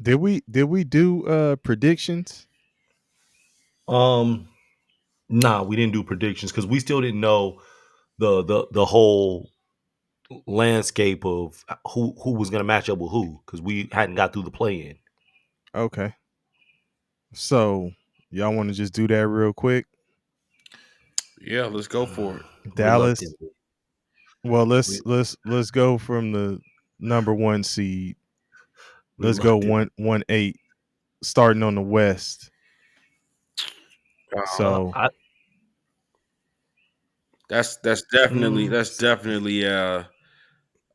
Did we do predictions? Um, nah, we didn't do predictions because we still didn't know the whole landscape of who was going to match up with who because we hadn't got through the play in. Okay. So y'all want to just do that real quick? Yeah, let's go for it. Dallas. Reluctantly, Well, let's Re- let's let's go from the number one seed. Let's go reluctantly. 1-8, starting on the West. Uh, So I that's definitely mm,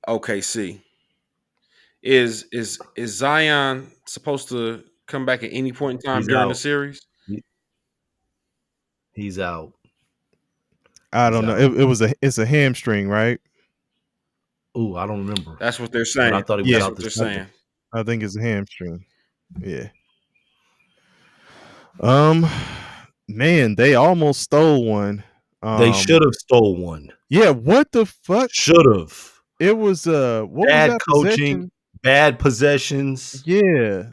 OKC. Is Zion supposed to come back at any point in time he's during the out. series? He- he's out. I He's don't know. out. It's a hamstring, right? Ooh, I don't remember, That's what they're but I saying. thought he was Yeah, That's out what they're this I, season. saying. I think it's a hamstring. Yeah. Um, man, they almost stole one. They should have stole one. Yeah. What the fuck? Should have. It was what was Bad that coaching, possession? bad possessions, Yeah,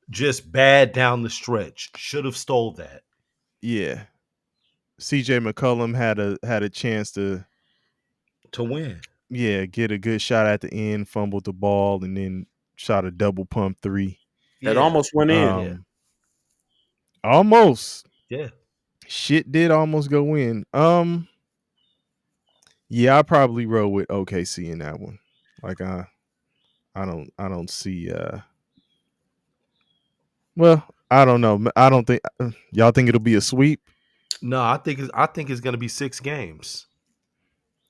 just bad down the stretch. Should have stole that yeah. CJ McCollum had a chance to to win. get a good shot at the end, fumbled the ball, and then shot a double pump three. That Yeah, almost went in. yeah, Um, almost yeah. shit did almost go in. Yeah, I probably roll with OKC in that one. Like I don't see. Well, I don't know. I don't think y'all think it'll be a sweep. No, I think it's gonna be 6 games.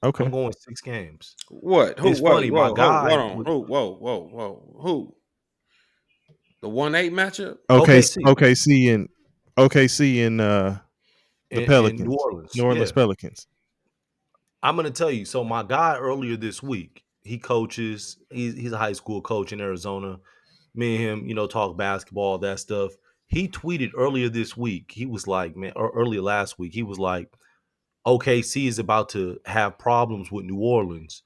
I'm Okay. going 6 games. What? Who? It's What? funny, my Whoa! Hold guy on. Who? Whoa! Whoa! Whoa! Who? The 1-8 matchup? Okay. OKC OKC and the in New Pelicans, Orleans. New Orleans Yeah, Pelicans. I'm gonna tell you. So my guy earlier this week, he coaches. He's a high school coach in Arizona. Me and him, talk basketball, that stuff. He tweeted earlier this week. He was like, man, or earlier last week, he was like, OKC is about to have problems with New Orleans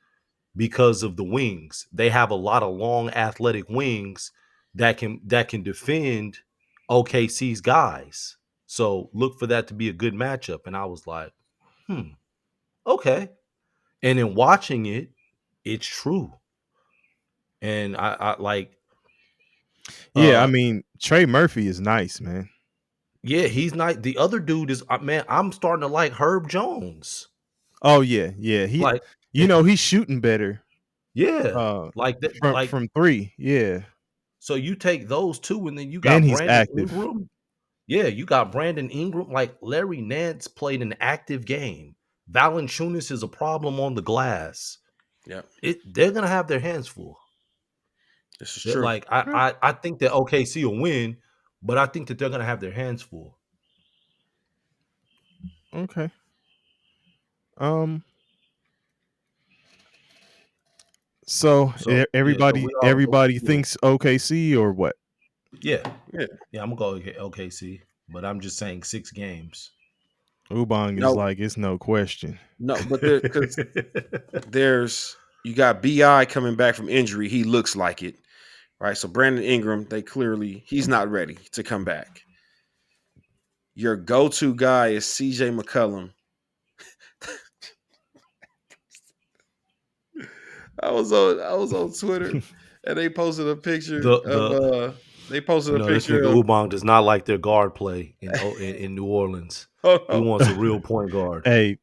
because of the wings. They have a lot of long athletic wings that can defend OKC's guys. So look for that to be a good matchup. And I was like, okay. And in watching it, it's true. And I like Yeah, I uh mean Trey Murphy is nice, man. yeah, he's not the other dude is man, I'm starting to like Herb Jones. Oh yeah, yeah. Like He's shooting better yeah, uh like that like from three. Yeah. so you take those two and then you And got he's Brandon active. Ingram. Yeah, you got Brandon Ingram. Like Larry Nance played an active game. Valanciunas is a problem on the glass. Yep. They're gonna have their hands full. This is They're true. like I think that OKC will win, but I think that they're gonna have their hands full. Okay. Um so So yeah, so everybody we all everybody yeah thinks OKC or what? yeah Yeah. yeah. I'm gonna go OKC, but I'm just saying 6 games. Ubang is No, like it's no question. no, but because there's you got Bi coming back from injury. He looks like it, right? So Brandon Ingram, he's not ready to come back. Your go-to guy is CJ McCollum. I was on Twitter and they posted a picture of the they posted a this picture nigga of Ubang does not like their guard play in New Orleans. He oh wants a real point guard. Hey,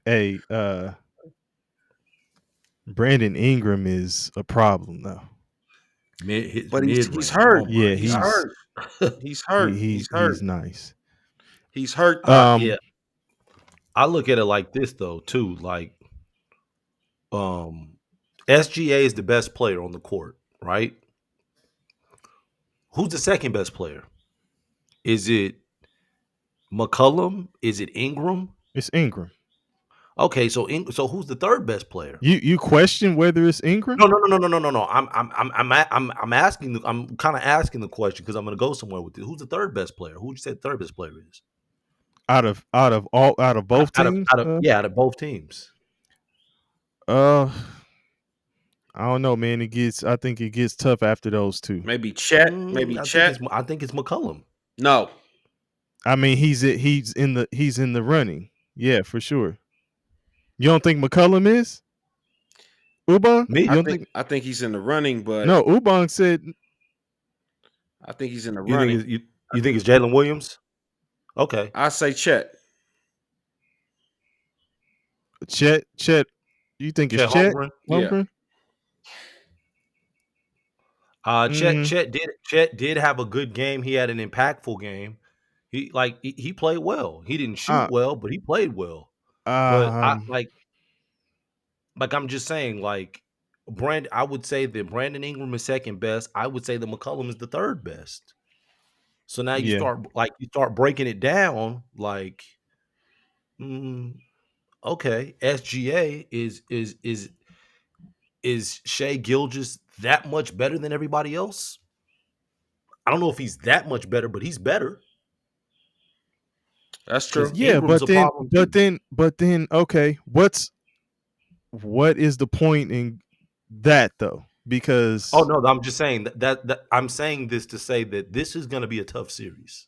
Brandon Ingram is a problem though. His but he's mid he's range. Oh hurt. my Yeah, He's god. hurt. He's hurt. He's hurt. he's nice. He's hurt though. Um Yeah, I look at it like this though too. Like, um, SGA is the best player on the court, right? Who's the second best player? Is it McCullum? Is it Ingram? it's Ingram. Okay, so who's the third best player? You question whether it's Ingram? No, no, no, no, no, no, no. I'm asking. I'm kind of asking the question because I'm going to go somewhere with it. Who's the third best player? Who would you say the third best player is? Out of both Out of teams? out of yeah, out of both teams. Uh I don't know, man. I think it gets tough after those two. Maybe Chet. Maybe I think Chet. it's McCollum. No. I mean, he's in the running. Yeah, for sure. You don't think McCullum is? Ubang? Me? You don't think? I think he's in the running, but No, Ubang said I think he's in the You think running. it's you think it's Jalen Williams? Okay. I say Chet. Chet. Chet. You think it's Chet Chet Holmgren? Yeah. Holmgren? Chet Mm-hmm. Chet did have a good game. He had an impactful game. He played well. He didn't shoot Uh, well, but he played well. But I um. like I'm just saying, like I would say that Brandon Ingram is second best. I would say that McCollum is the third best. So now Yeah. you start breaking it down, like okay, SGA is Shea Gilgeous that much better than everybody else? I don't know if he's that much better, but he's better That's because true. Yeah, Ingram's but a then, problem but too. then, but then, okay. What is the point in that though? Oh Because no, I'm just saying that I'm saying this to say that this is going to be a tough series.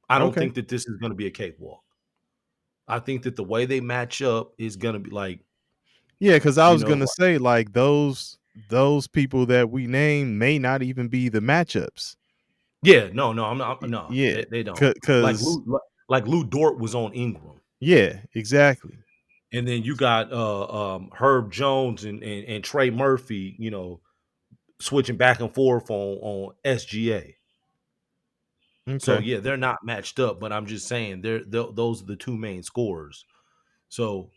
I don't okay, think that this is going to be a cakewalk. I think that the way they match up is going to be like, yeah, because I you was know, gonna say like those people that we named may not even be the matchups. yeah, no, I'm not, no, Yeah, they don't. Like because Lou Dort was on Ingram. yeah, exactly. And then you got Herb Jones and Trey Murphy, switching back and forth on SGA. So Okay. yeah, they're not matched up, but I'm just saying those are the two main scorers. So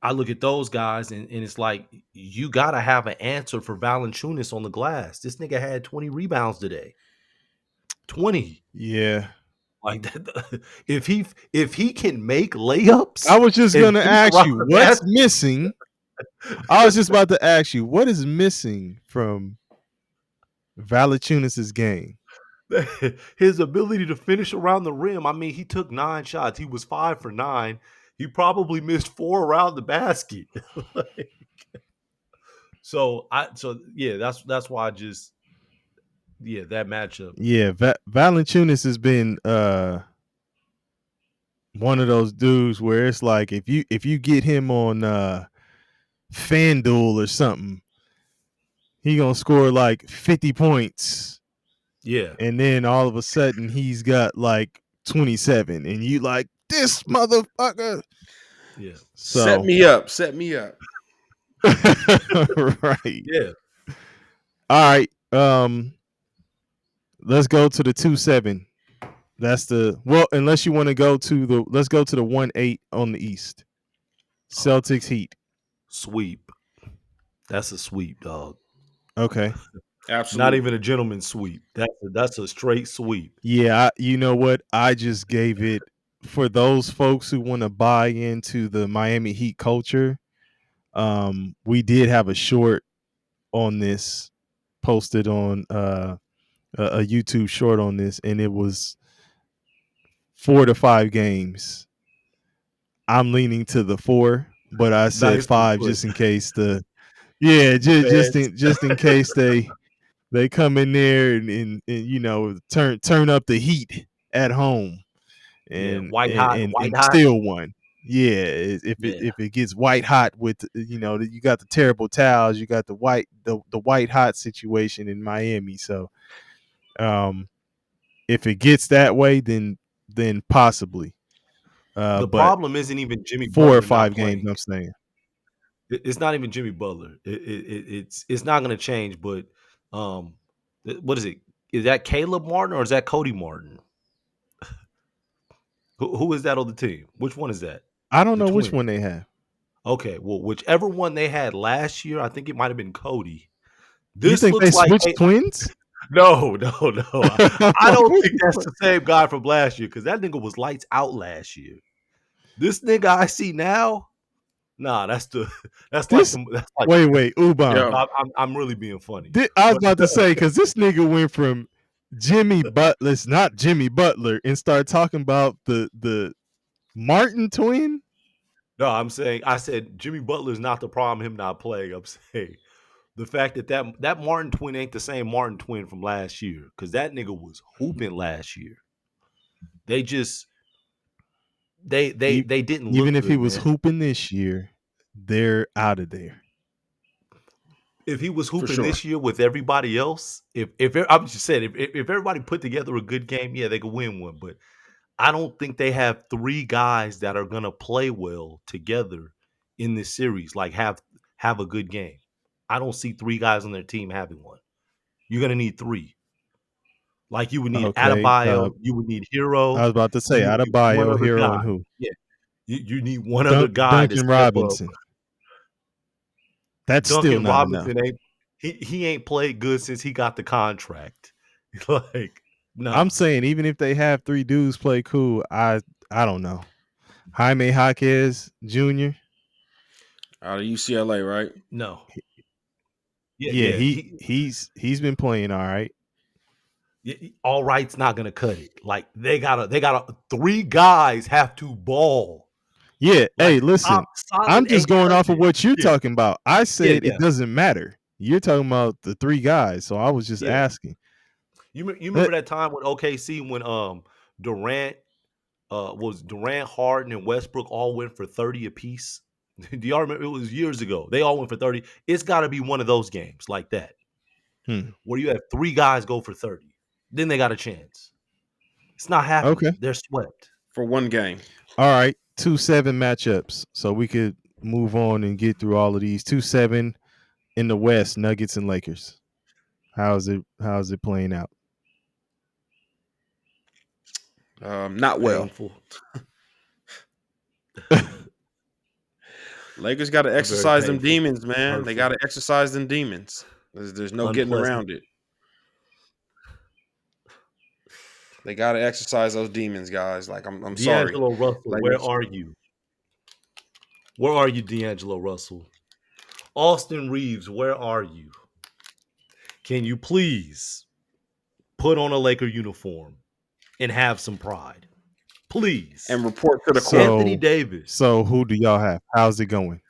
I look at those guys and it's like you gotta have an answer for Valanciunas on the glass. This nigga had 20 rebounds today. 20. Yeah. Like that, if he can make layups I was just and gonna finish ask around you the what's basket, missing. I was just about to ask you what is missing from Valanciunas' game. his ability to finish around the rim. I mean, he took 9 shots. He was 5 for 9. He probably missed 4 around the basket. So yeah, that's why I just that matchup. Yeah, Valanciunas has been one of those dudes where it's like if you get him on FanDuel or something, he gonna score like 50 points, Yeah. and then all of a sudden he's got like 27, and you like this motherfucker. Yeah. Set So me up. Set me up. right. Yeah. All right. Let's go to the 2-7. That's unless you want to go to let's go to the 1-8 on the East. Celtics Heat. Sweep. That's a sweep, dog. Okay. Not Absolutely. even a gentleman's sweep. That's a straight sweep. Yeah, you know what? I just gave it for those folks who want to buy into the Miami Heat culture. We did have a short on this posted on a YouTube short on this, and it was 4 to 5 games. I'm leaning to the 4, but I said Nicely 5 put. just in case yeah, Feds. just in case they come in there and turn up the heat at home Yeah. and White and hot, and, white and hot. steal one. Yeah, Yeah. if it gets white hot with you got the terrible towels, you got the white hot situation in Miami. So um, if it gets that way, then possibly. The But problem isn't even Jimmy 4 or Butler not 5 games, playing. I'm saying. It's not even Jimmy Butler. It's not going to change. But what is it? Is that Caleb Martin or is that Cody Martin? Who is that on the team? Which one is that? I don't The know which twin. one they have. Okay, well, whichever one they had last year, I think it might have been Cody. You This think they looks like switched twins? no. I'm I like, don't what think the that's fuck? the same guy from last year because that nigga was lights out last year. This nigga I see now, nah, This that's like wait, Ubon. Yo. I'm really being funny, I was but about to say because this nigga went from Jimmy Butler's not Jimmy Butler and started talking about the Martin twin. no, I said Jimmy Butler's not the problem. Him not playing. I'm saying the fact that Martin twin ain't the same Martin twin from last year, because that nigga was hooping last year. They just they didn't Even look if he good, was man. hooping this year, they're out of there. If he was For hooping sure. this year with everybody else, if I'm just saying, if everybody put together a good game, yeah, they could win one. But I don't think they have three guys that are gonna play well together in this series. Like have a good game. I don't see three guys on their team having one. You're gonna need three. Like you would need Okay. Adebayo, you would need I Hero, was about to and say you would need one Adebayo, other Hero, guy. and who? Yeah, you need one other guy to Duncan step up. Robinson. That's still Duncan not enough. Robinson ain't he ain't played good since he got the contract. Like, I'm nah. saying even if they have three dudes play cool, I don't know. Jaime Jaquez Jr. Out of UCLA, right? No. Yeah, Yeah, yeah. he's been playing all right. All right's not gonna cut it. Like they gotta three guys have to ball. Yeah, hey, Like listen, I'm solid just going off of 800. what you're Yeah, talking about. I yeah, said it yeah, doesn't matter. You're talking about the three guys, so I was just yeah. asking. You Uh, remember that time when OKC when Durant was Durant, Harden, and Westbrook all went for 30 apiece? Do y'all remember? It was years ago. They all went for 30. It's got to be one of those games like that hmm. where you have three guys go for 30. Then they got a chance. It's not Okay. happening. They're swept. For one game. All right. 2-7 matchups. So we could move on and get through all of these. 2-7 in the West, Nuggets and Lakers. How's it playing out? Not well. Painful. Lakers got to Very exercise them painful. demons, man. They got Hurtful. to exercise them demons. There's no getting Unpleasant. around it. They got to exercise those demons, guys. Like I'm sorry, D'Angelo Russell, where Lakers. are you? Where are you, D'Angelo Russell? Austin Reeves, where are you? Can you please put on a Laker uniform and have some pride? Please. And report to the court. Anthony So Davis. who do y'all have? How's it going?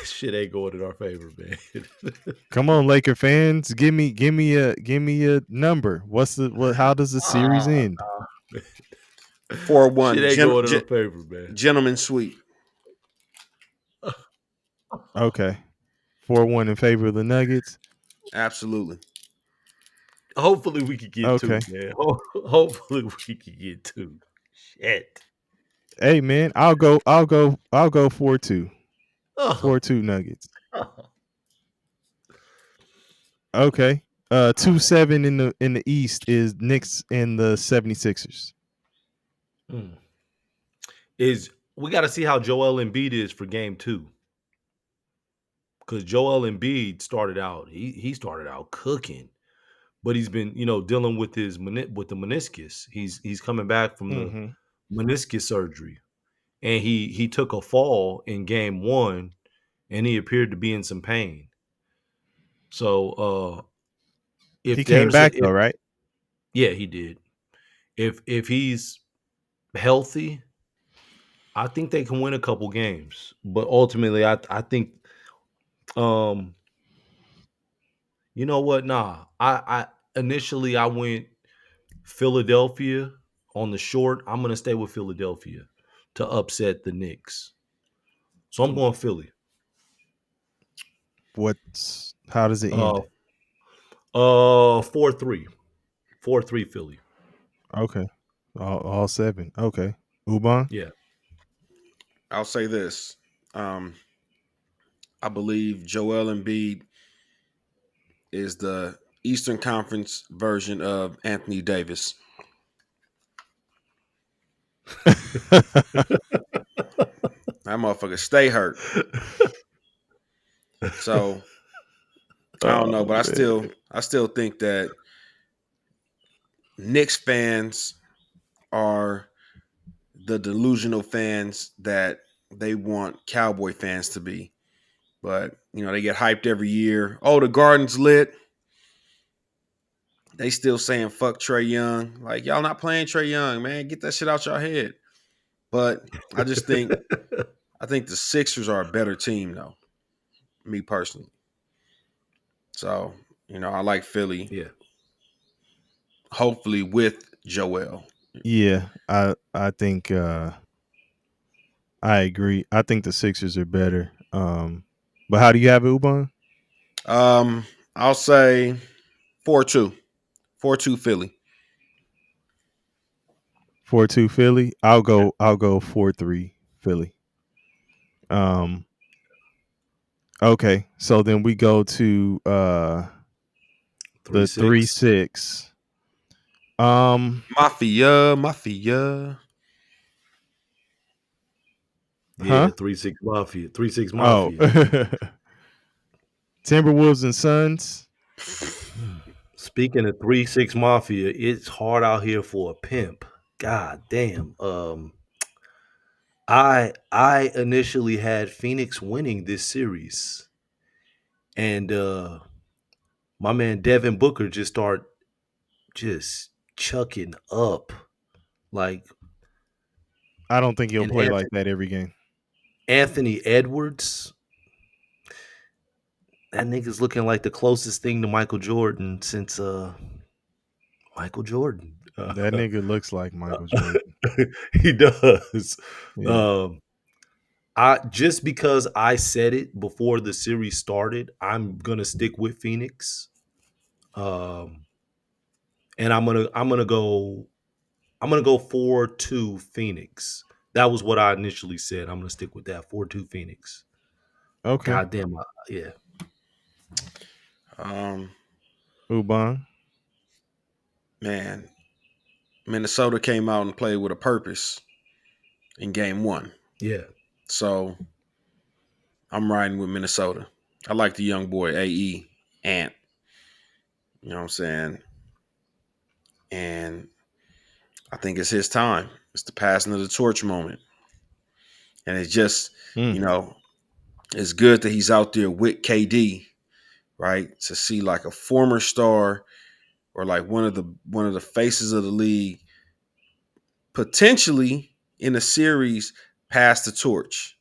Shit ain't going in our favor, man. Come on, Laker fans, give me a number. How does the series Ah, end? nah. 4-1. Shit ain't going in our favor, man. Gentleman sweep. Okay. 4-1 in favor of the Nuggets. Absolutely. Hopefully we could get two, Okay. man. Hopefully we could get two. Shit. Hey man, I'll go 4-2. Oh. 4-2 Nuggets. Okay. 2-7 in the East is Knicks and the 76ers. Hmm. Is we got to see how Joel Embiid is for game 2. Because Joel Embiid started out, he started out cooking, but he's been dealing with with the meniscus. He's coming back from the Mm-hmm. meniscus surgery, and he took a fall in game 1, and he appeared to be in some pain. So He if came there's a back though, right? yeah, he did. If he's healthy, I think they can win a couple games. But ultimately, I think um you know what? Nah. I initially I went Philadelphia on the short. I'm gonna stay with Philadelphia to upset the Knicks. So I'm going Philly. How does it Uh end? 4-3. 4-3 Philly. Okay. All 7. Okay. Uban? Yeah. I'll say this. I believe Joel Embiid is the Eastern Conference version of Anthony Davis. That motherfucker stay hurt. So I don't know, Oh but man. I still think that Knicks fans are the delusional fans that they want Cowboy fans to be. But they get hyped every year. Oh, the Garden's lit. They still saying fuck Trae Young. Like, y'all not playing Trae Young, man. Get that shit out your head. But I think the Sixers are a better team, though. me personally. So, I like Philly, Yeah. hopefully with Joel. Yeah, I think I agree. I think the Sixers are better. But how do you have it, Ubon? I'll say 4-2. 4-2 Philly. 4-2 Philly. I'll go 4-3 Philly. Um okay. So then we go to Three the 3 six. 6. Um Mafia. Yeah, huh? 3-6 Mafia. 3-6 Oh. Mafia. Timberwolves and Suns. Speaking of 3-6 Mafia, it's hard out here for a pimp. God damn. I initially had Phoenix winning this series. And my man Devin Booker just start just chucking up. Like I don't think he'll and play like that every game. Anthony Edwards, that nigga's looking like the closest thing to Michael Jordan since Michael Jordan. That nigga looks like Michael Jordan. He does. Yeah. Um, I just because I said it before the series started, I'm gonna stick with Phoenix. Um, and I'm gonna go 4-2 Phoenix. That was what I initially said. I'm gonna stick with that 4-2 Phoenix. Okay. God damn, yeah. Um, Ubon. Man, Minnesota came out and played with a purpose in game 1. Yeah. So I'm riding with Minnesota. I like the young boy, AE Ant. You know what I'm saying? And I think it's his time. It's the passing of the torch moment. And it's just, you Mm. know, it's good that he's out there with KD, right? To see like a former star or like one of the faces of the league potentially in a series pass the torch,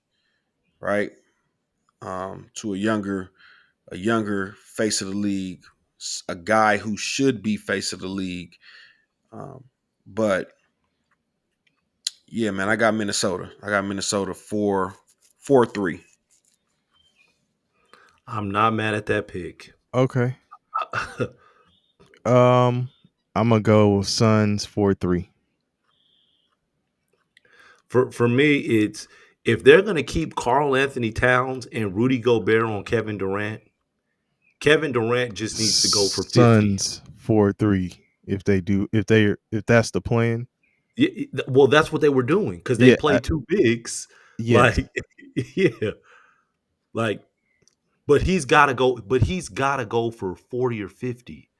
right? To a younger face of the league, a guy who should be face of the league. But yeah, man, I got Minnesota. I got Minnesota 4-3. I'm not mad at that pick. Okay. Um, I'm gonna go Suns 4-3. For me, it's if they're gonna keep Carl Anthony Towns and Rudy Gobert on Kevin Durant just needs to go for 50. Suns 4-3. If that's the plan. Well, that's what they were doing because they Yeah. played two bigs. Yes. Like, yeah, like, but he's got to go. But he's got to go for 40 or 50.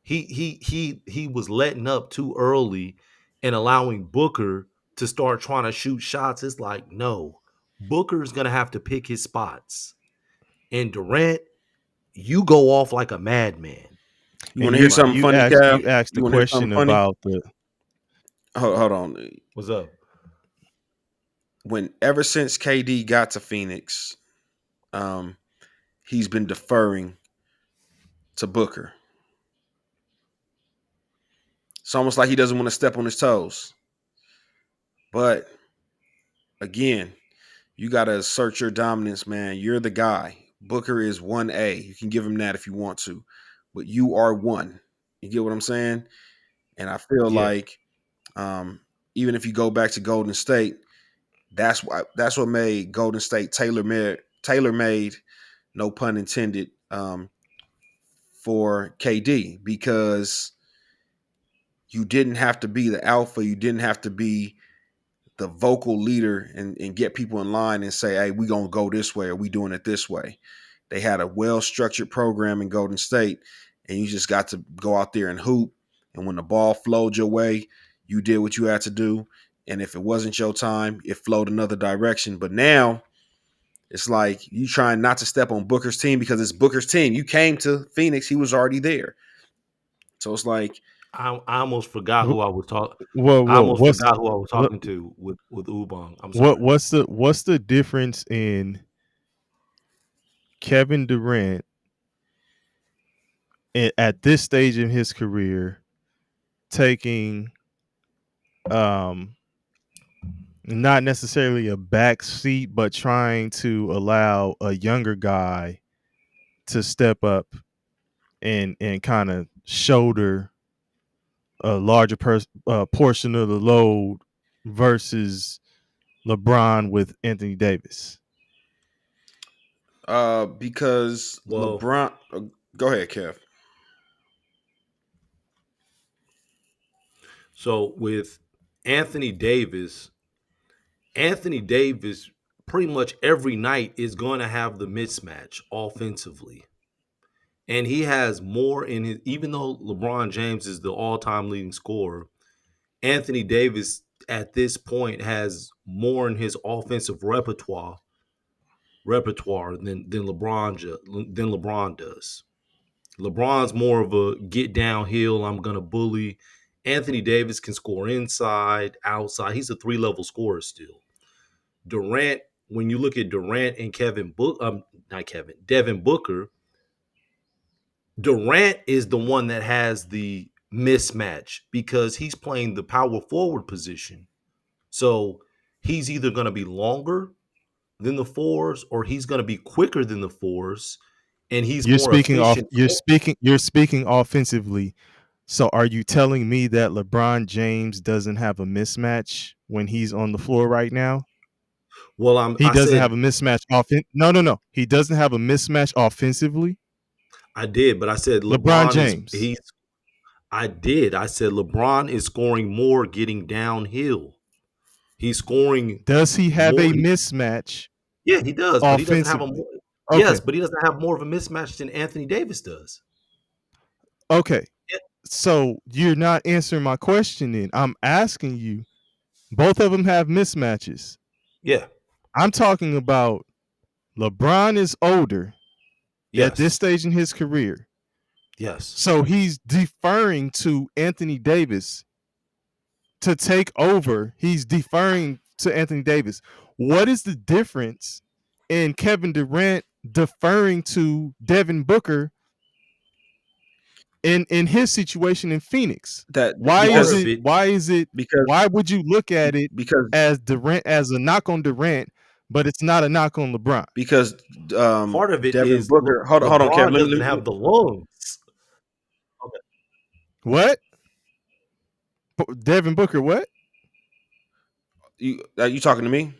He was letting up too early and allowing Booker to start trying to shoot shots. It's like no, Booker's gonna have to pick his spots, and Durant, you go off like a madman. You want And to hear you something you funny, asked Cal? you asked the You want to hear something question funny? about the Hold on. What's up? Ever since KD got to Phoenix, um, he's been deferring to Booker. It's almost like he doesn't want to step on his toes. But again, you got to assert your dominance, man. You're the guy. Booker is 1A. You can give him that if you want to, but you are one. You get what I'm saying? And I feel Yeah, like even if you go back to Golden State, that's what made Golden State tailor made, no pun intended, for KD because you didn't have to be the alpha. You didn't have to be the vocal leader and get people in line and say, hey, we're going to go this way or we doing it this way. They had a well-structured program in Golden State, and you just got to go out there and hoop. And when the ball flowed your way, you did what you had to do. And if it wasn't your time, it flowed another direction. But now it's like you trying not to step on Booker's team because it's Booker's team. You came to Phoenix, he was already there. So it's like, I almost forgot who I was talking. whoa I whoa almost what's forgot who I was what talking to with Ubong. I'm what sorry. what's the what's the difference in Kevin Durant at this stage in his career taking um not necessarily a back seat, but trying to allow a younger guy to step up and kind of shoulder a larger portion of the load versus LeBron with Anthony Davis? Because Well, LeBron. Go ahead, Kev. so with Anthony Davis, Anthony Davis pretty much every night is going to have the mismatch offensively. And he has more in his, even though LeBron James is the all time leading scorer, Anthony Davis at this point has more in his offensive repertoire than LeBron does. LeBron's more of a get downhill, I'm gonna bully. Anthony Davis can score inside, outside. He's a three-level scorer still. Durant, when you look at Durant and not Kevin, Devin Booker, Durant is the one that has the mismatch because he's playing the power forward position. So he's either going to be longer than the fours or he's going to be quicker than the fours and he's You're more speaking off. efficient. You're speaking offensively. So are you telling me that LeBron James doesn't have a mismatch when he's on the floor right now? Well, He I doesn't have said a mismatch No, no, no. He doesn't have a mismatch offensively. I did, but I said LeBron LeBron is James. he's I did. I said LeBron is scoring more getting downhill. He's scoring Does he have more. a mismatch Yeah, he does, but he doesn't have a offensively? more. Yes, Okay. but he doesn't have more of a mismatch than Anthony Davis does. Okay. Yeah, So you're not answering my question then. I'm asking you, both of them have mismatches. yeah, I'm talking about LeBron is older at this yes, stage in his career. yes. So he's deferring to Anthony Davis to take over. He's deferring to Anthony Davis. What is the difference in Kevin Durant deferring to Devin Booker in his situation in Phoenix? That Why Part is because of it it, why is it because why would you look at it because as Durant as a knock on Durant, but it's not a knock on LeBron? because part of it Devin is Booker. Hold on, Kevin. LeBron doesn't have the lungs. Okay. What? Devin Booker, what? You talking to me?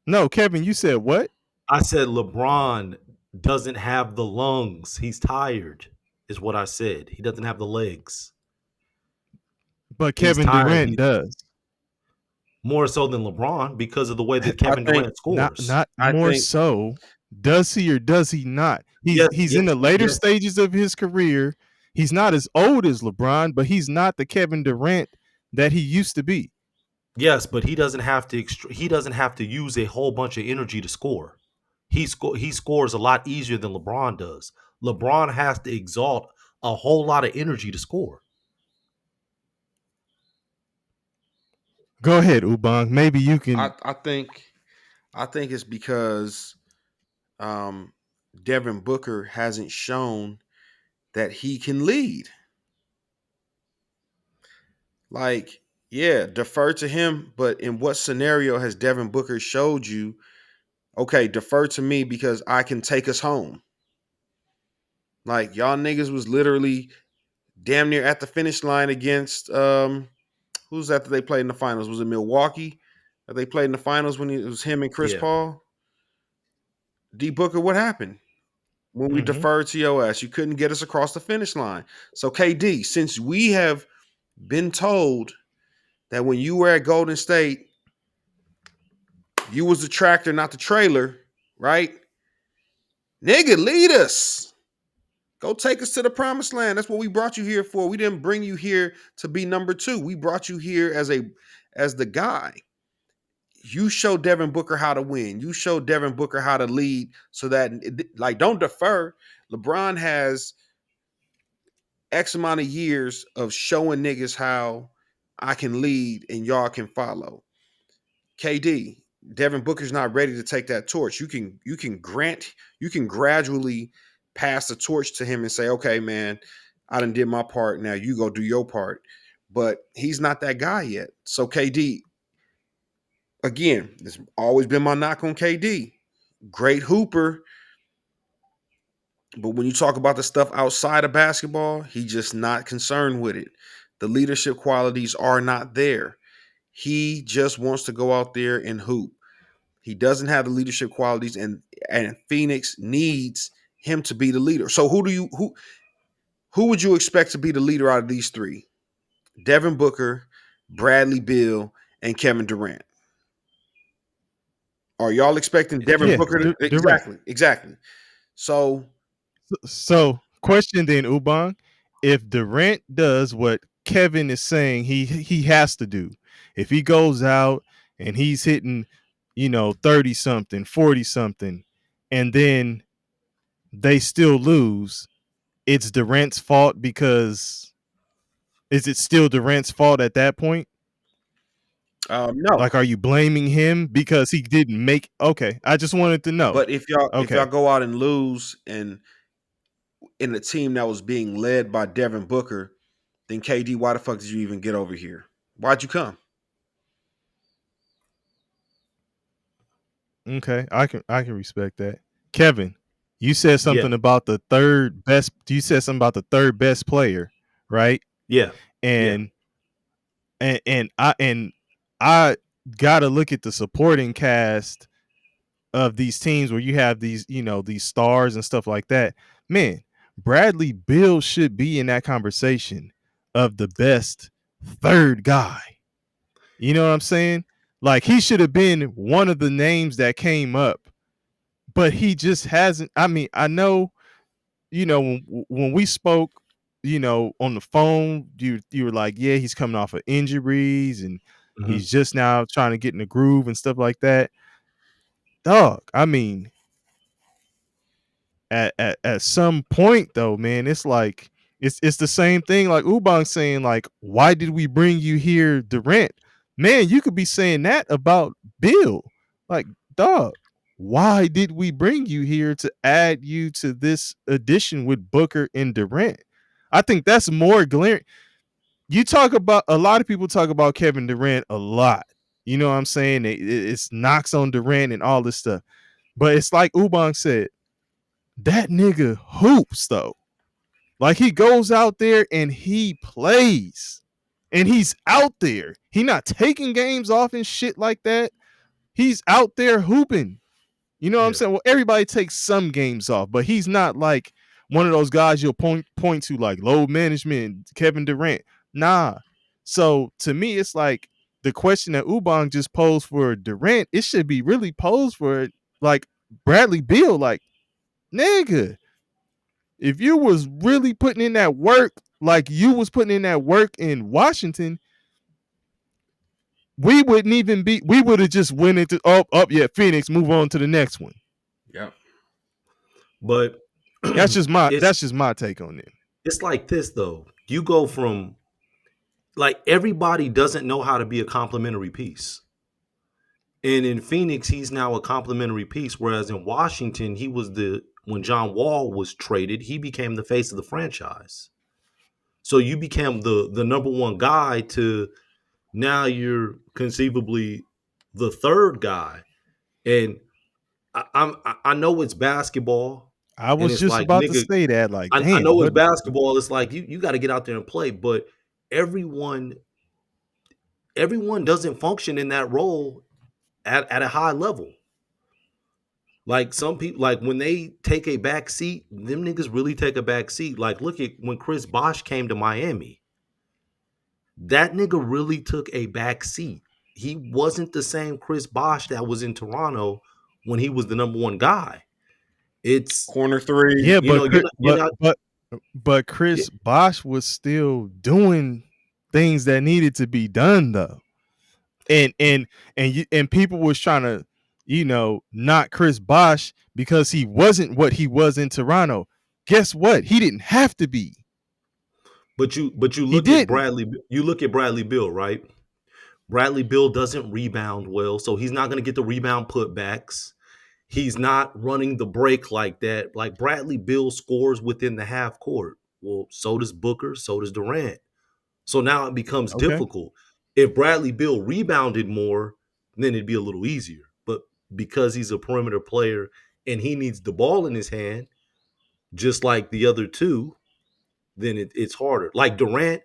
No, Kevin, you said what? I said LeBron doesn't have the lungs. He's tired, is what I said. He doesn't have the legs. But He's Kevin tired. Durant He's does. more so than LeBron because of the way that I Kevin think Durant Not scores. not I more think so. Does he or does he not? He's Yes, he's yes, in the later yes, stages of his career. He's not as old as LeBron, but he's not the Kevin Durant that he used to be. yes, but he doesn't have to use a whole bunch of energy to score. He scores a lot easier than LeBron does. LeBron has to exalt a whole lot of energy to score. Go ahead, Ubang. Maybe you can. I think it's because um, Devin Booker hasn't shown that he can lead. Like, yeah, defer to him, but in what scenario has Devin Booker showed you? Okay, defer to me because I can take us home. Like y'all niggas was literally damn near at the finish line against who's that they played in the finals? Was it Milwaukee that they played in the finals when it was him and Chris Yeah. Paul? D Booker, what happened? When we Mm-hmm. deferred to your ass, you couldn't get us across the finish line. So KD, since we have been told that when you were at Golden State, you was the tractor, not the trailer, right? Nigga, lead us. Go take us to the promised land. That's what we brought you here for. We didn't bring you here to be number two. We brought you here as the guy. You show Devin Booker how to win. You show Devin Booker how to lead so that like don't defer. LeBron has X amount of years of showing niggas how I can lead and y'all can follow. KD, Devin Booker's not ready to take that torch. You can gradually pass the torch to him and say, okay, man, I done did my part. Now you go do your part. But he's not that guy yet. So KD, again, it's always been my knock on KD. Great hooper. But when you talk about the stuff outside of basketball, he's just not concerned with it. The leadership qualities are not there. He just wants to go out there and hoop. He doesn't have the leadership qualities, and Phoenix needs him to be the leader. So who would you expect to be the leader out of these three? Devin Booker, Bradley Beal, and Kevin Durant. Are y'all expecting Devin Yeah, Booker to Durant. exactly. So So, question then, Ubang, if Durant does what Kevin is saying he has to do, if he goes out and he's hitting, 30 something, 40 something, and then they still lose, it's Durant's fault because is it still Durant's fault at that point? no. Like, are you blaming him because he didn't make? Okay, I just wanted to know. But if y'all Okay, go out and lose and in a team that was being led by Devin Booker, then KD, why the fuck did you even get over here? Why'd you come? okay, I can respect that. Kevin, you said Yeah, something about the third best. You said something about the third best player, right? yeah, yeah. And and I gotta look at the supporting cast of these teams where you have these, these stars and stuff like that. Man, Bradley Beal should be in that conversation of the best third guy. You know what I'm saying? Like he should have been one of the names that came up, but he just hasn't. I mean, I know, when we spoke, on the phone, you were like, yeah, he's coming off of injuries and Hmm. he's just now trying to get in the groove and stuff like that. Dog, I mean, at some point though, man, it's like it's the same thing like Ubang saying, like, why did we bring you here, Durant? Man, you could be saying that about Bill. Like, dog, why did we bring you here to add you to this addition with Booker and Durant? I think that's more glaring. You talk about a lot of people talk about Kevin Durant a lot. You know what I'm saying? It's knocks on Durant and all this stuff. But it's like Ubang said, that nigga hoops though. Like he goes out there and he plays. And he's out there. He not taking games off and shit like that. He's out there hooping. You know what I'm Yeah. saying? Well, everybody takes some games off, but he's not like one of those guys you'll point to like load management, Kevin Durant. Nah. So to me, it's like the question that Ubang just posed for Durant, it should be really posed for like Bradley Beal. Like, nigga, if you was really putting in that work, like you was putting in that work in Washington, we wouldn't even be. We would have just went into yeah, Phoenix, move on to the next one. Yeah. But That's just my it's that's just my take on it. it's like this though. You go from like everybody doesn't know how to be a complementary piece. And in Phoenix, he's now a complementary piece. Whereas in Washington, he was when John Wall was traded, he became the face of the franchise. So you became the number one guy to now you're conceivably the third guy. And I know it's basketball, I and was it's just like about to nigga, say that. Like, I damn, know it's what? basketball. It's like you got to get out there and play, but everyone everyone doesn't function in that role at a high level. Like some people, like when they take a back seat, them niggas really take a back seat. Like look at when Chris Bosh came to Miami. That nigga really took a back seat. He wasn't the same Chris Bosh that was in Toronto when he was the number one guy. It's Corner three. Yeah, you know but you're not you're not but Chris Bosh was still doing things that needed to be done though, and people was trying to, knock Chris Bosh because he wasn't what he was in Toronto. Guess what? He didn't have to be. but you He look at didn't. Bradley, you look at Bradley Bill, right? Bradley Beal doesn't rebound well, so he's not going to get the rebound putbacks. He's not running the break like that. Like Bradley Beal scores within the half court. Well, so does Booker, so does Durant. So now it becomes Okay. difficult. If Bradley Beal rebounded more, then it'd be a little easier. But because he's a perimeter player and he needs the ball in his hand, just like the other two, then it's harder. Like Durant,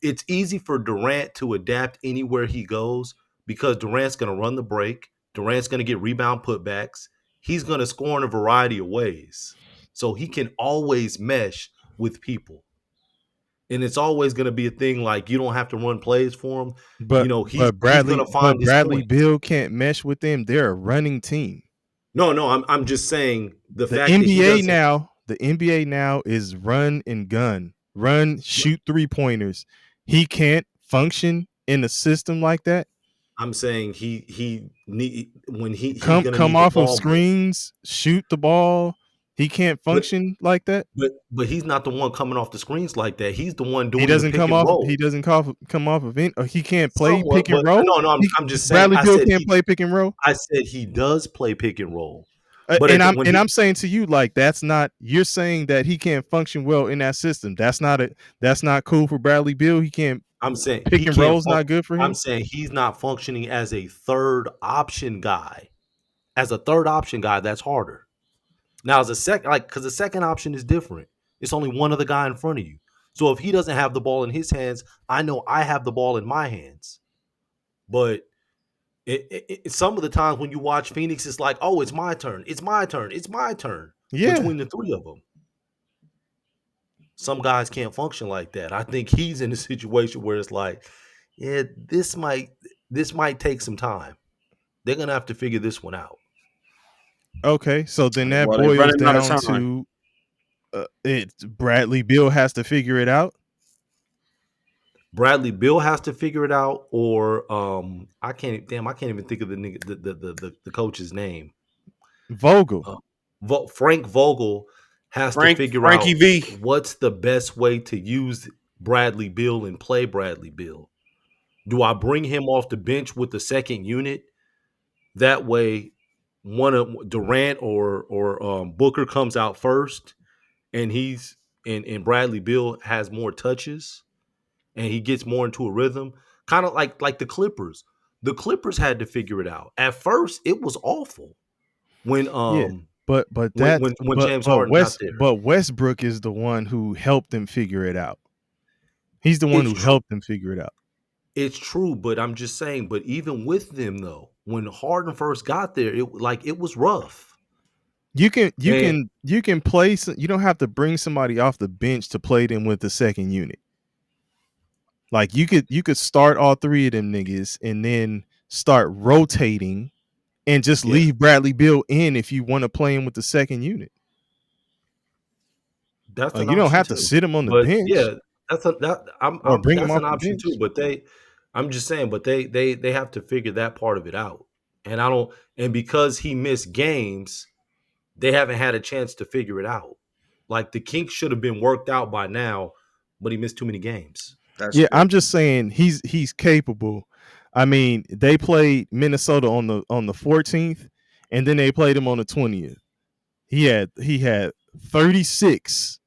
it's easy for Durant to adapt anywhere he goes because Durant's going to run the break. Durant's going to get rebound putbacks. He's going to score in a variety of ways. So he can always mesh with people. And it's always going to be a thing like you don't have to run plays for him. But He's going to find his Bradley points. Beal can't mesh with them. They're a running team. No, I'm just saying the The fact that he NBA doesn't. now, the NBA now is run and gun, run, shoot 3-pointers. He can't function in a system like that. I'm saying he's gonna Come need the off of ball more. screens, shoot the ball. He can't But function like that. but he's not the one coming off the screens like that. He's the one He doing the doesn't pick come and off. roll. He doesn't come off of it. Or he can't play Somewhat, pick and but roll. no, I'm just saying. Bradley Beal can't play pick and roll. I said he does play pick and roll, but And when I'm saying to you, like, that's not. You're saying that he can't function well in that system. That's not cool for Bradley Beal. He can't. I'm saying Pick he and can't. roll's not good for I'm him. saying he's not functioning as a third option guy. As a third option guy, that's harder. Now, as a second, because the second option is different. It's only one other guy in front of you. So if he doesn't have the ball in his hands, I know I have the ball in my hands. But some of the times when you watch Phoenix, it's like, oh, it's my turn. It's my turn. It's my turn Yeah. between the three of them. Some guys can't function like that. I think he's in a situation where it's like, yeah, this might take some time. They're gonna have to figure this one out. Okay. So then that Well, they're boils running out of down time. to Bradley Beal has to figure it out. Bradley Beal has to figure it out, or I can't even think of the coach's name. Vogel. Frank Vogel has to figure Frankie out V. what's the best way to use Bradley Beal and play Bradley Beal. Do I bring him off the bench with the second unit? That way, one of Durant or Booker comes out first, and and Bradley Beal has more touches, and he gets more into a rhythm, kind of like the Clippers. The Clippers had to figure it out. At first, it was awful when Yeah. But that's when James Harden got there. but Westbrook is the one who helped them figure it out. He's the one It's who true. helped them figure it out. It's true, but I'm just saying. But even with them though, when Harden first got there, it was rough. You can play. You don't have to bring somebody off the bench to play them with the second unit. Like you could start all three of them niggas and then start rotating and just leave Bradley Beal in if you want to play him with the second unit. That's an You don't option have to too. sit him on the But bench yeah, or bring him that's off an the option bench. too. But I'm just saying, but they have to figure that part of it out. And I don't. And because he missed games, they haven't had a chance to figure it out. Like the kinks should have been worked out by now, but he missed too many games. That's Yeah, fair. I'm just saying he's capable. I mean, they played Minnesota on the 14th, and then they played him on the 20th. He had 36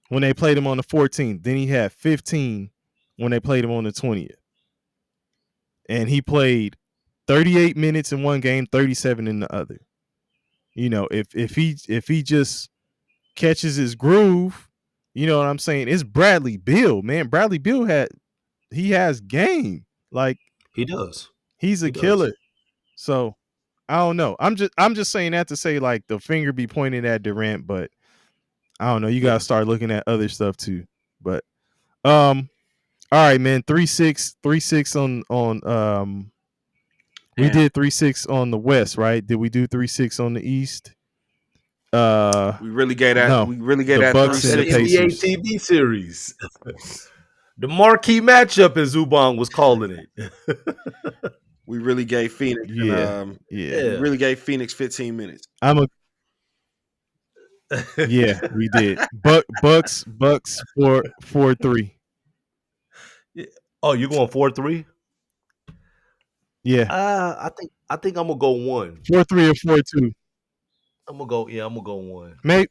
when they played him on the 14th. Then he had 15 when they played him on the 20th. And he played 38 minutes in one game, 37 in the other. You know, if he just catches his groove, you know what I'm saying? It's Bradley Beal, man. Bradley Beal has game. Like He does. he's a He does. killer. So I don't know. I'm just saying that to say like the finger be pointed at Durant, but I don't know. You gotta Yeah. start looking at other stuff too. But all right, man. 3-6 on we Damn. did 3-6 on the West, right? Did we do 3-6 on the East? We really gave that. No. We really gave The that Bucks and the 3-6. NBA Pacers. TV series. The marquee matchup, as Zubon was calling it. We really gave Phoenix. Yeah. We really gave Phoenix 15 minutes. Yeah, we did. Bucks 4-3. Oh, you going 4-3? Yeah, I think I'm gonna go one. 4-3 or 4-2. I'm gonna go one. May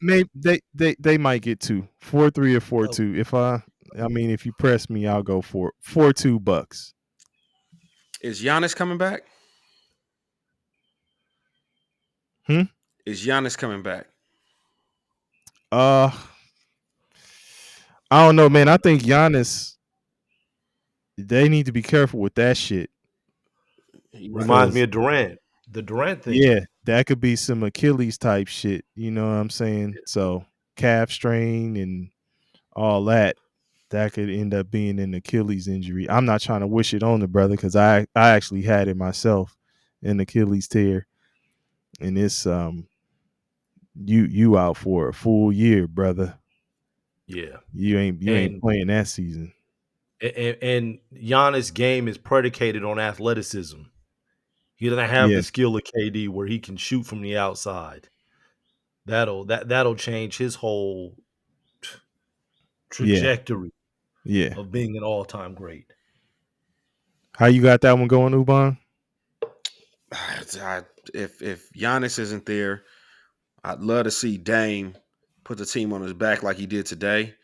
they might get two. 4-3 or Oh, 4-2. I mean, if you press me, I'll go for 4-2 Bucks. Is Giannis coming back? Hmm? Is Giannis coming back? Uh I don't know, I man. I don't think Giannis, they need to be careful with that shit. Right. reminds me Because of Durant. The Durant thing. yeah, that could be some Achilles type shit. You know what I'm saying? So calf strain and all that. That could end up being an Achilles injury. I'm not trying to wish it on the brother because I actually had it myself, an Achilles tear, and it's you out for a full year, brother. Yeah, You ain't and playing that season. and Giannis' game is predicated on athleticism. He doesn't have Yeah, the skill of KD where he can shoot from the outside. That'll change his whole yeah, trajectory yeah. of being an all-time great. How you got that one going, Uban? If Giannis isn't there, I'd love to see Dame put the team on his back like he did today,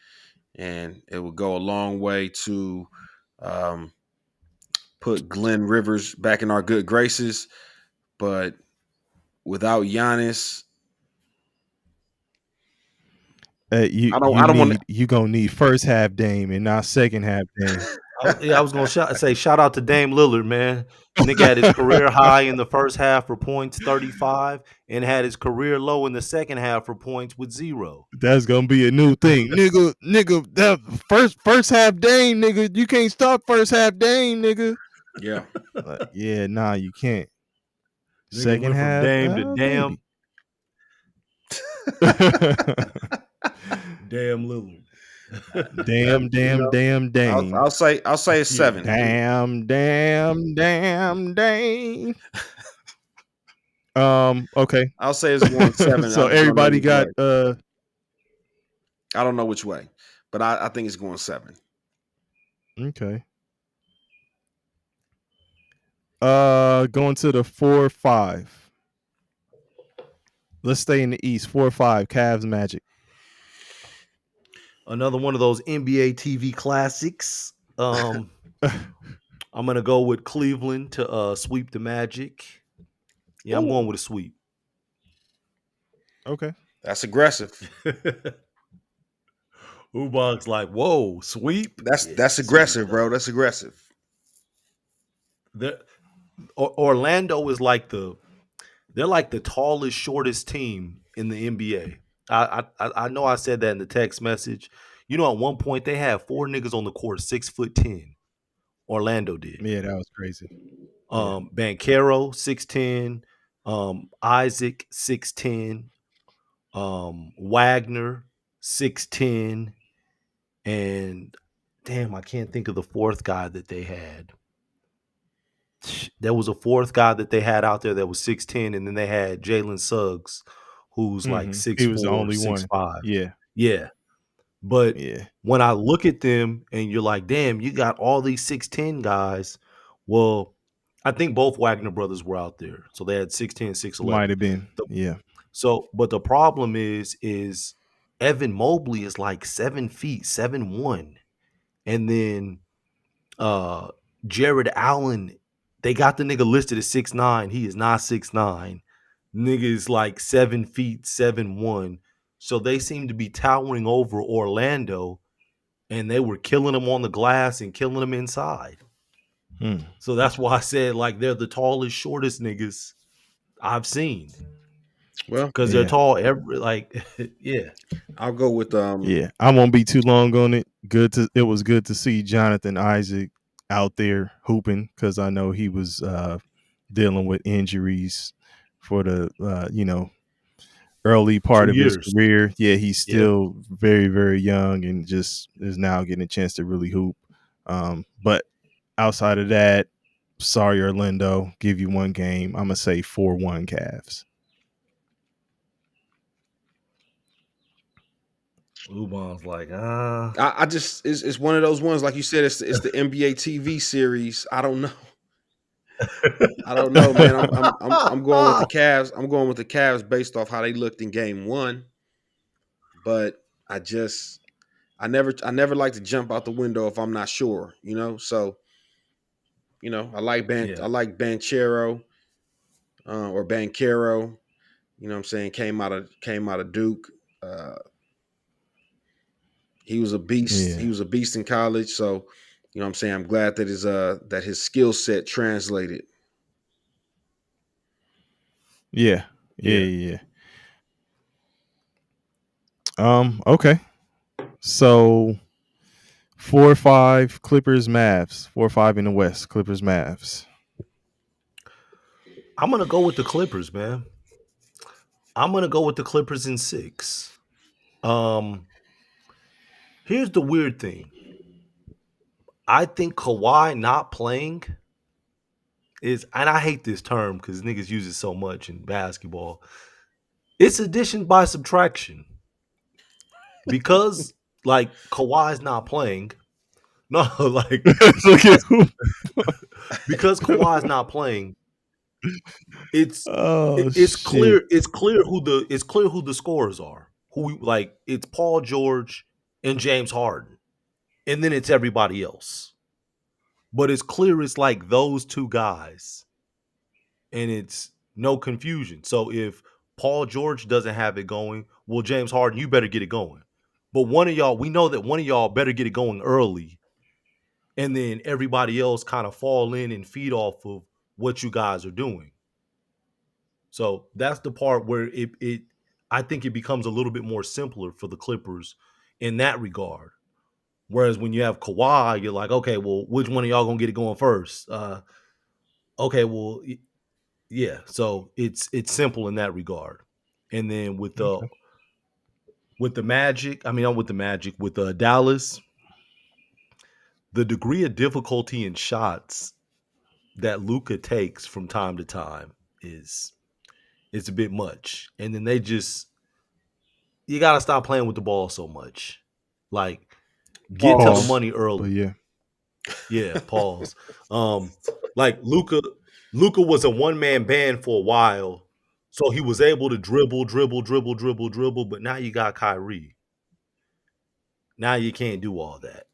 and it would go a long way to um, put Glenn Rivers back in our good graces. But without Giannis, You I you don't want. need you gonna need first half Dame and not second half Dame. I was gonna say shout out to Dame Lillard, man. Nigga had his career high in the first half for points, 35, and had his career low in the second half for points with 0. That's gonna be a new thing, nigga. That first half Dame, nigga. You can't stop first half Dame, nigga. Yeah, Yeah, nah, you can't. Nigga Second went from half, Dame to maybe. damn Lillard. Damn, you damn, know, damn Dame. I'll say it's Yeah. 7. Damn, damn, damn Dame. Okay. I'll say it's going 7. I So just don't know everybody which got way. I don't know which way, but I think it's going 7. okay. Going to the 4-5. Let's stay in the East. 4-5. Cavs Magic. Another one of those NBA TV classics. I'm gonna go with Cleveland to sweep the Magic. Yeah, I'm Ooh, going with a sweep. Okay. that's aggressive. Ubach's like, whoa, sweep? Yeah, That's sweep, aggressive, bro. dog. That's aggressive. The, Orlando is like they're like the tallest, shortest team in the NBA. I know I said that in the text message. You know, at one point they had 4 niggas on the court 6'10". Orlando did. Yeah, that was crazy. Yeah. Banchero 6'10", Isaac 6'10", Wagner 6'10", and damn, I can't think of the fourth guy that they had. There was a fourth guy that they had out there that was 6'10", and then they had Jalen Suggs, who's like He six was the four, only six one. five. Yeah. Yeah. But Yeah. when I look at them and you're like, damn, you got all these 6'10" guys. Well, I think both Wagner brothers were out there. So they had 6'10", Might 6'11". have been. The, Yeah. but the problem is Evan Mobley is like 7 feet, 7'1". And then uh Jared Allen, they got the nigga listed as 6'9". He is not 6'9". Nigga is like 7 feet, 7'1". So they seem to be towering over Orlando, and they were killing them on the glass and killing them inside. Hmm. So that's why I said like they're the tallest, shortest niggas I've seen. Well, Because they're Yeah. tall every like yeah. I'll go with Yeah. I won't be too long on it. It was good to see Jonathan Isaac out there hooping because I know he was dealing with injuries for the early part 2 of his years. career. Yeah, he's Yeah. still very, very young and just is now getting a chance to really hoop. But outside of that, sorry, Orlando, give you one game. I'm gonna say 4-1 Cavs. Ubon's like, I just it's one of those ones like you said. It's the NBA TV series. I don't know. I don't know, man. I'm going with the Cavs. I'm going with the Cavs based off how they looked in game one. But I never like to jump out the window if I'm not sure, you know. So, Yeah, I like Banchero or Bankero. You know what I'm saying? Came out of Duke. Uh, he was a beast. He Yeah. was a beast in college. So, you know what I'm saying? I'm glad that his skill set translated. Yeah. Yeah. yeah. Yeah. Okay. So 4-5 Clippers Mavs. 4-5 in the West. Clippers Mavs. I'm gonna go with the Clippers, man. I'm gonna go with the Clippers in 6. Um, Here's the weird thing. I think Kawhi not playing is, and I hate this term because niggas use it so much in basketball. It's addition by subtraction because like Kawhi's not playing. No, like Look at who. because Kawhi's not playing, it's Oh it's shit. clear it's clear who the scorers are. Like it's Paul George and James Harden, and then it's everybody else. But it's clear it's like those two guys, and it's no confusion. So if Paul George doesn't have it going, well, James Harden, you better get it going. But one of y'all, we know that one of y'all better get it going early, and then everybody else kind of fall in and feed off of what you guys are doing. So that's the part where it I think it becomes a little bit more simpler for the Clippers in that regard. Whereas when you have Kawhi, you're like, okay, well, which one of y'all gonna get it going first? Okay, well, yeah. So it's simple in that regard. And then Okay. with the Magic, I mean, I'm with the Magic with Dallas, the degree of difficulty in shots that Luca takes from time to time is it's a bit much. And then they just you got to stop playing with the ball so much. Like get to the Pause. money But early. yeah. Yeah, pause. Um like Luca was a one-man band for a while. So he was able to dribble, dribble, dribble, dribble, dribble, but now you got Kyrie. Now you can't do all that.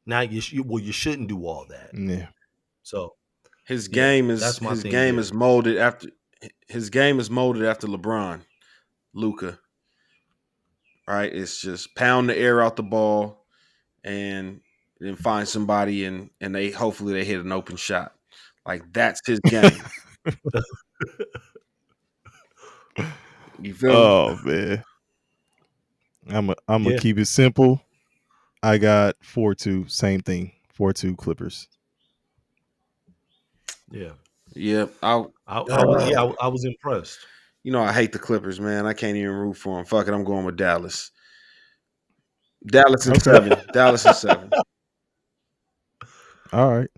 Now you shouldn't do all that. Yeah. So, His yeah, game is that's my his thing game there. is molded after his game is molded after LeBron, Luca. Right? It's just pound the air out the ball and then find somebody and they hopefully they hit an open shot. Like that's his game. You feel me? Oh man. I'm gonna Yeah, keep it simple. I got 4-2. Same thing. 4-2 Clippers. yeah. Yep. I I was impressed. I hate the Clippers, man. I can't even root for them. Fuck it, I'm going with Dallas. Dallas in Okay. seven. Dallas in seven. All right.